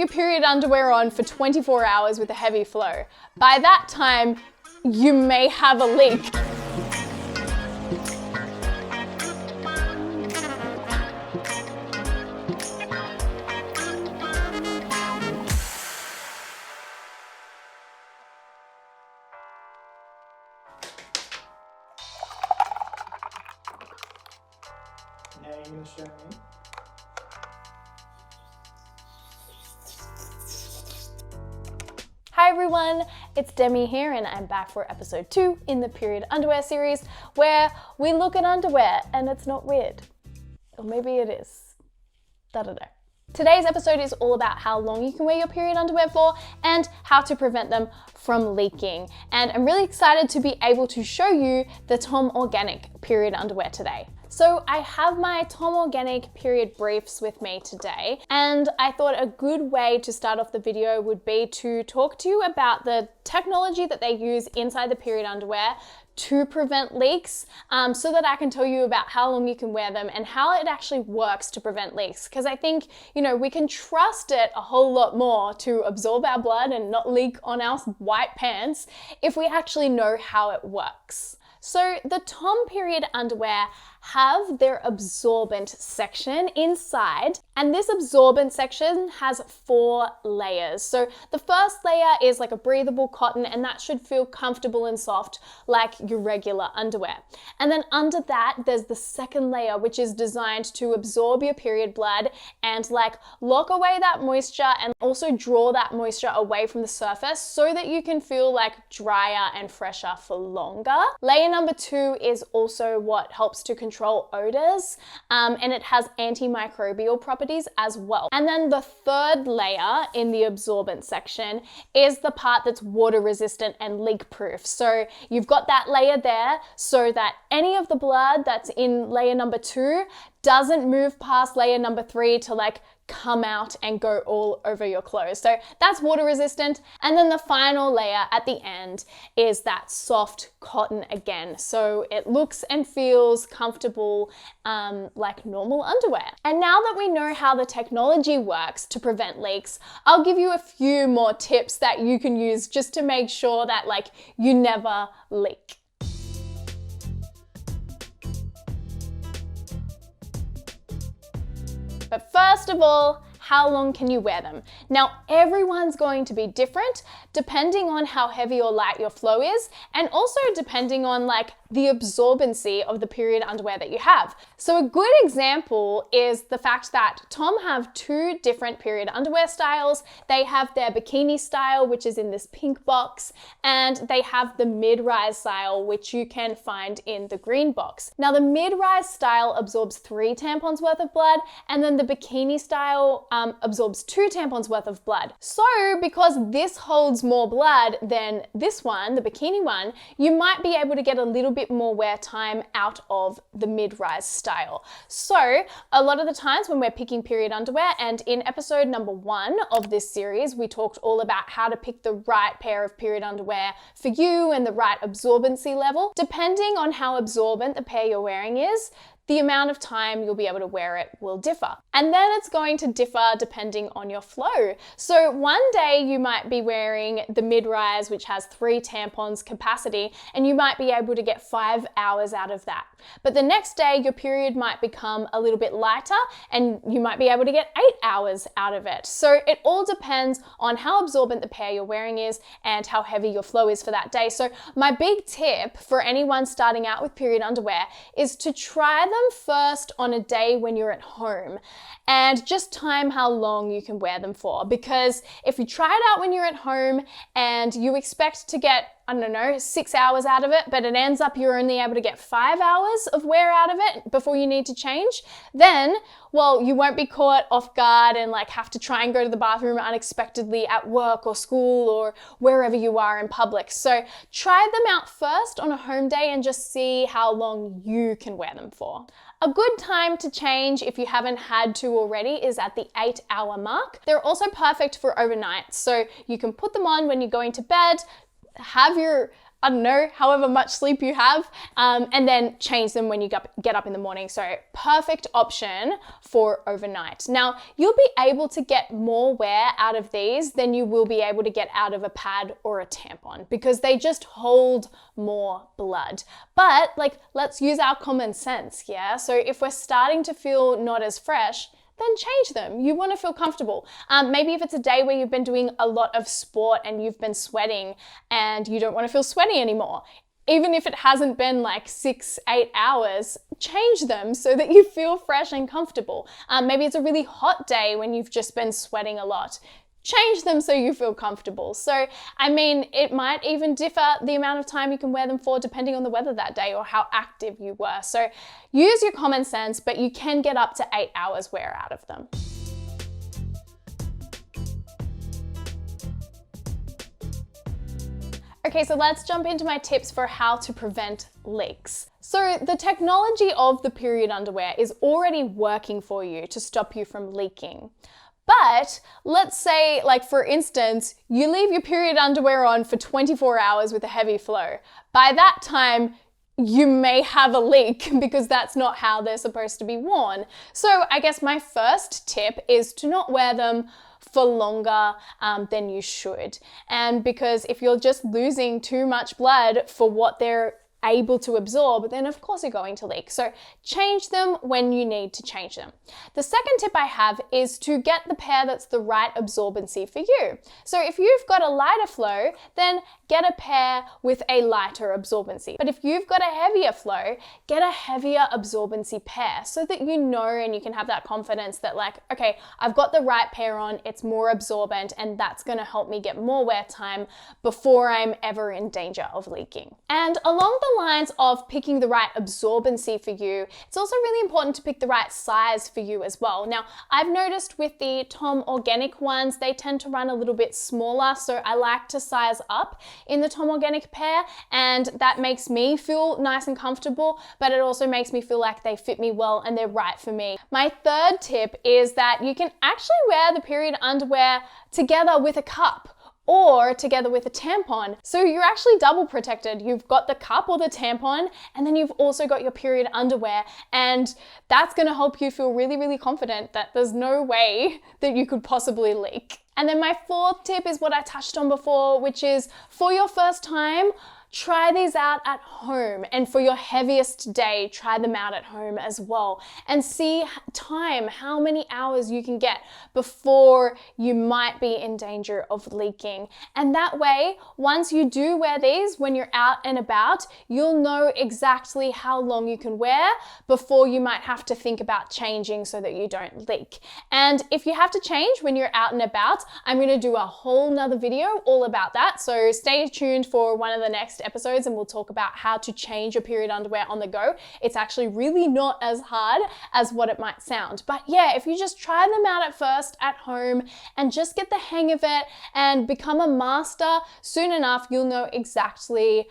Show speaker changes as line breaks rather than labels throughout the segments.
your period underwear on for 24 hours with a heavy flow. By that time, you may have a leak.
Now you're going to show me.
Hi everyone, it's Demi here and I'm back for episode 2 in the period underwear series where we look at underwear and it's not weird. Or maybe it is. I don't know. Today's episode is all about how long you can wear your period underwear for and how to prevent them from leaking. And I'm really excited to be able to show you the Tom Organic period underwear today. So I have my Tom Organic period briefs with me today, and I thought a good way to start off the video would be to talk to you about the technology that they use inside the period underwear to prevent leaks, so that I can tell you about how long you can wear them and how it actually works to prevent leaks. Because I think, we can trust it a whole lot more to absorb our blood and not leak on our white pants if we actually know how it works. So the Tom period underwear have their absorbent section inside, and this absorbent section has 4 layers. So the first layer is like a breathable cotton, and that should feel comfortable and soft like your regular underwear. And then under that, there's the second layer, which is designed to absorb your period blood and like lock away that moisture and also draw that moisture away from the surface so that you can feel like drier and fresher for longer. Layer number 2 is also what helps to control odors, and it has antimicrobial properties as well. And then the third layer in the absorbent section is the part that's water resistant and leak proof. So you've got that layer there so that any of the blood that's in layer number 2 doesn't move past layer number 3 to like come out and go all over your clothes. So that's water resistant. And then the final layer at the end is that soft cotton again. So it looks and feels comfortable like normal underwear. And now that we know how the technology works to prevent leaks, I'll give you a few more tips that you can use just to make sure that like you never leak. But first of all, how long can you wear them? Now, everyone's going to be different depending on how heavy or light your flow is, and also depending on like the absorbency of the period underwear that you have. So a good example is the fact that Tom have 2 different period underwear styles. They have their bikini style, which is in this pink box, and they have the mid-rise style, which you can find in the green box. Now, the mid-rise style absorbs 3 tampons worth of blood, and then the bikini style absorbs 2 tampons worth of blood. So because this holds more blood than this one, the bikini one, you might be able to get a little bit more wear time out of the mid-rise style. So a lot of the times when we're picking period underwear, and in episode number 1 of this series, we talked all about how to pick the right pair of period underwear for you and the right absorbency level. Depending on how absorbent the pair you're wearing is, the amount of time you'll be able to wear it will differ. And then it's going to differ depending on your flow. So one day you might be wearing the mid-rise, which has 3 tampons capacity, and you might be able to get 5 hours out of that. But the next day your period might become a little bit lighter and you might be able to get 8 hours out of it. So it all depends on how absorbent the pair you're wearing is and how heavy your flow is for that day. So my big tip for anyone starting out with period underwear is to try them first on a day when you're at home and just time how long you can wear them for. Because if you try it out when you're at home and you expect to get, 6 hours out of it, but it ends up you're only able to get 5 hours of wear out of it before you need to change, then, well, you won't be caught off guard and like have to try and go to the bathroom unexpectedly at work or school or wherever you are in public. So try them out first on a home day and just see how long you can wear them for. A good time to change if you haven't had to already is at the 8-hour mark. They're also perfect for overnight. So you can put them on when you're going to bed, have your I don't know, however much sleep you have, and then change them when you get up in the morning. So perfect option for overnight. Now, you'll be able to get more wear out of these than you will be able to get out of a pad or a tampon because they just hold more blood. But like, let's use our common sense, yeah? So if we're starting to feel not as fresh, then change them. You want to feel comfortable. Maybe if it's a day where you've been doing a lot of sport and you've been sweating and you don't want to feel sweaty anymore, even if it hasn't been like 6-8 hours, change them so that you feel fresh and comfortable. Maybe it's a really hot day when you've just been sweating a lot. Change them so you feel comfortable. So, I mean, it might even differ the amount of time you can wear them for depending on the weather that day or how active you were. So use your common sense, but you can get up to 8 hours wear out of them. Okay, so let's jump into my tips for how to prevent leaks. So the technology of the period underwear is already working for you to stop you from leaking. But let's say, like for instance, you leave your period underwear on for 24 hours with a heavy flow. By that time, you may have a leak because that's not how they're supposed to be worn. So I guess my first tip is to not wear them for longer than you should. And because if you're just losing too much blood for what they're able to absorb, then of course you're going to leak. So change them when you need to change them. The second tip I have is to get the pair that's the right absorbency for you. So if you've got a lighter flow, then get a pair with a lighter absorbency. But if you've got a heavier flow, get a heavier absorbency pair so that you know and you can have that confidence that like, okay, I've got the right pair on, it's more absorbent, and that's going to help me get more wear time before I'm ever in danger of leaking. And along the lines of picking the right absorbency for you, it's also really important to pick the right size for you as well. Now, I've noticed with the Tom Organic ones, they tend to run a little bit smaller, so I like to size up in the Tom Organic pair, and that makes me feel nice and comfortable, but it also makes me feel like they fit me well and they're right for me. My third tip is that you can actually wear the period underwear together with a cup or together with a tampon. So you're actually double protected. You've got the cup or the tampon, and then you've also got your period underwear, and that's gonna help you feel really, really confident that there's no way that you could possibly leak. And then my fourth tip is what I touched on before, which is for your first time, try these out at home, and for your heaviest day, try them out at home as well, and see how many hours you can get before you might be in danger of leaking. And that way, once you do wear these, when you're out and about, you'll know exactly how long you can wear before you might have to think about changing so that you don't leak. And if you have to change when you're out and about, I'm going to do a whole nother video all about that. So stay tuned for one of the next episodes and we'll talk about how to change your period underwear on the go. It's actually really not as hard as what it might sound. But yeah, if you just try them out at first at home and just get the hang of it and become a master, soon enough you'll know exactly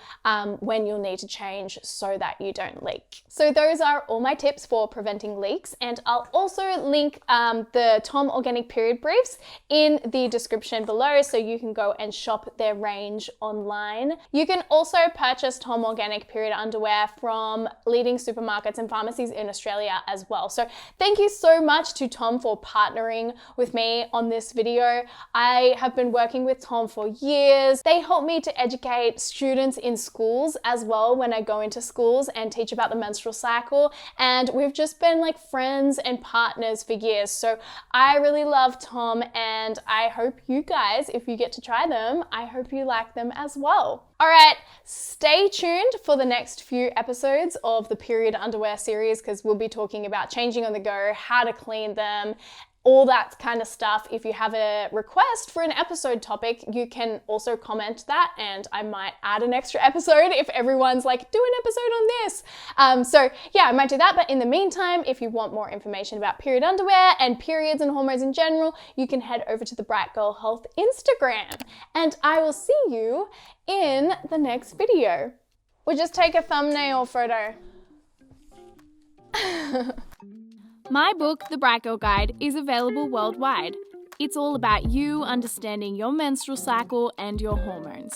when you'll need to change so that you don't leak. So those are all my tips for preventing leaks, and I'll also link the Tom Organic period briefs in the description below so you can go and shop their range online. You can also purchase Tom Organic period underwear from leading supermarkets and pharmacies in Australia as well. So thank you so much to Tom for partnering with me on this video. I have been working with Tom for years. They help me to educate students in schools as well when I go into schools and teach about the menstrual cycle, and we've just been like friends and partners for years. So I really love Tom, and I hope you guys, if you get to try them, I hope you like them as well. All right, stay tuned for the next few episodes of the period underwear series, because we'll be talking about changing on the go, how to clean them, all that kind of stuff. If you have a request for an episode topic, you can also comment that and I might add an extra episode if everyone's like, do an episode on this. So yeah, I might do that. But in the meantime, if you want more information about period underwear and periods and hormones in general, you can head over to the Bright Girl Health Instagram. And I will see you in the next video. We'll just take a thumbnail photo. My book, The Bright Girl Guide, is available worldwide. It's all about you understanding your menstrual cycle and your hormones.